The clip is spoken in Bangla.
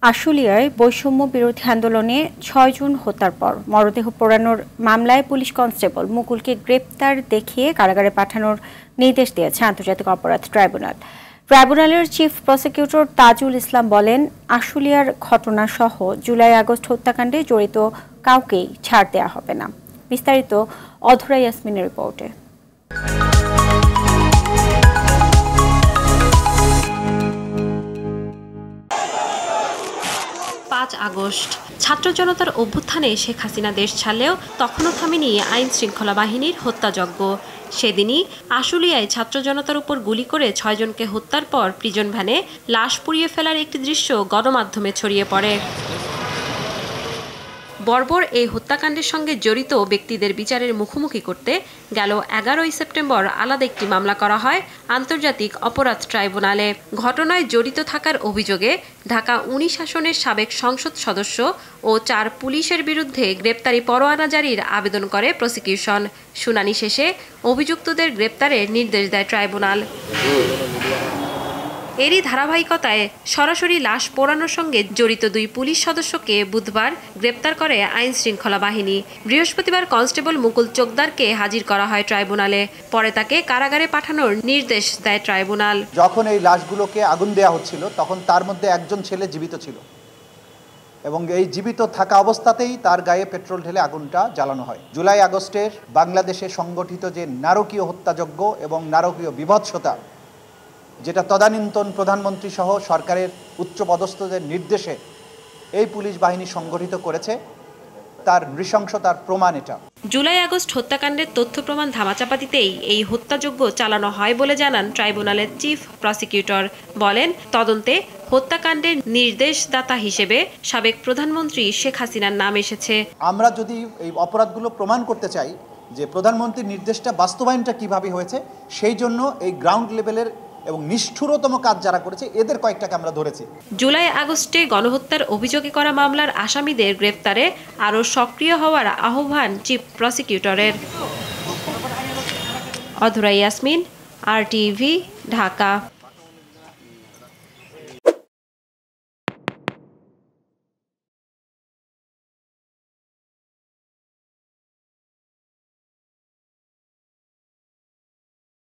আশুলিয়ায় বৈষম্য বিরোধী আন্দোলনে ৬ জন হত্যার পর মরদেহ পোড়ানোর মামলায় পুলিশ কনস্টেবল মুকুলকে গ্রেপ্তার দেখিয়ে কারাগারে পাঠানোর নির্দেশ দিয়েছে আন্তর্জাতিক অপরাধ ট্রাইব্যুনাল। ট্রাইব্যুনালের চিফ প্রসিকিউটর তাজুল ইসলাম বলেন, আশুলিয়ার ঘটনাসহ জুলাই-আগস্ট হত্যাকাণ্ডে জড়িত কাউকেই ছাড় দেওয়া হবে না। বিস্তারিত অধরা ইয়াসমিনের রিপোর্টে। ৫ আগস্ট ছাত্র জনতার অভ্যুত্থানে শেখ হাসিনা দেশ ছাড়লেও তখনও থামেনি আইন শৃঙ্খলা বাহিনীর হত্যাযজ্ঞ। সেদিনই আশুলিয়ায় ছাত্র জনতার উপর গুলি করে ৬ জনকে হত্যার পর প্রিজন ভ্যানে লাশ পুড়িয়ে ফেলার একটি দৃশ্য গণমাধ্যমে ছড়িয়ে পড়ে। বর্বর এই হত্যাকাণ্ডের সঙ্গে জড়িত ব্যক্তিদের বিচারের মুখোমুখি করতে গেল ১১ই সেপ্টেম্বর আলাদা একটি মামলা করা হয় আন্তর্জাতিক অপরাধ ট্রাইব্যুনালে। ঘটনায় জড়িত থাকার অভিযোগে ঢাকা ১৯ আসনের সাবেক সংসদ সদস্য ও ৪ পুলিশের বিরুদ্ধে গ্রেপ্তারি পরোয়ানা জারির আবেদন করে প্রসিকিউশন। শুনানি শেষে অভিযুক্তদের গ্রেপ্তারের নির্দেশ দেয় ট্রাইব্যুনাল। এরই ধারাবাহিকতায় সরাসরি লাশ পোড়ানোর সঙ্গে জড়িত ২ পুলিশ সদস্যকে বুধবার গ্রেপ্তার করে আইন শৃঙ্খলা বাহিনী। বৃহস্পতিবার কনস্টেবল মুকুল চোকদারকে হাজির করা হয় ট্রাইব্যুনালে। পরে তাকে কারাগারে পাঠানোর নির্দেশ দেয় ট্রাইব্যুনাল। যখন এই লাশগুলোকে আগুন দেওয়া হচ্ছিল তখন তার মধ্যে একজন ছেলে জীবিত ছিল এবং এই জীবিত থাকা অবস্থাতেই তার গায়ে পেট্রোল ঢেলে আগুনটা জ্বালানো হয়। জুলাই আগস্টের বাংলাদেশে সংগঠিত যে নারকীয় হত্যাযজ্ঞ এবং নারকীয় বিভৎসতা, যেটা তদানীন্তন প্রধানমন্ত্রী সহ সরকারের উচ্চপদস্থদের নির্দেশে এই পুলিশ বাহিনী সংগঠিত করেছে, তার নৃশংসতার প্রমাণ এটা। জুলাই আগস্ট হত্যাকাণ্ডের তথ্য প্রমাণ ধামাচাপা দিতেই এই হত্যাযজ্ঞ চালানো হয় বলে জানান ট্রাইব্যুনালের চিফ প্রসিকিউটর। বলেন, তদন্তে হত্যাকাণ্ডের নির্দেশদাতা হিসেবে সাবেক প্রধানমন্ত্রী শেখ হাসিনার নাম এসেছে। আমরা যদি এই অপরাধগুলো প্রমাণ করতে চাই যে প্রধানমন্ত্রীর নির্দেশটা বাস্তবায়নটা কিভাবে হয়েছে, সেই জন্য এই গ্রাউন্ড লেভেলের এবং নিষ্ঠুরতম কাজ যারা করেছে এদের কয়েকটাকে আমরা ধরেছি। জুলাই আগস্টে গণহত্যার অভিযোগে করা মামলার আসামিদের গ্রেপ্তারে আরও সক্রিয় হওয়ার আহ্বান চিফ প্রসিকিউটরের। অধরা ইয়াসমিন, RTV, ঢাকা।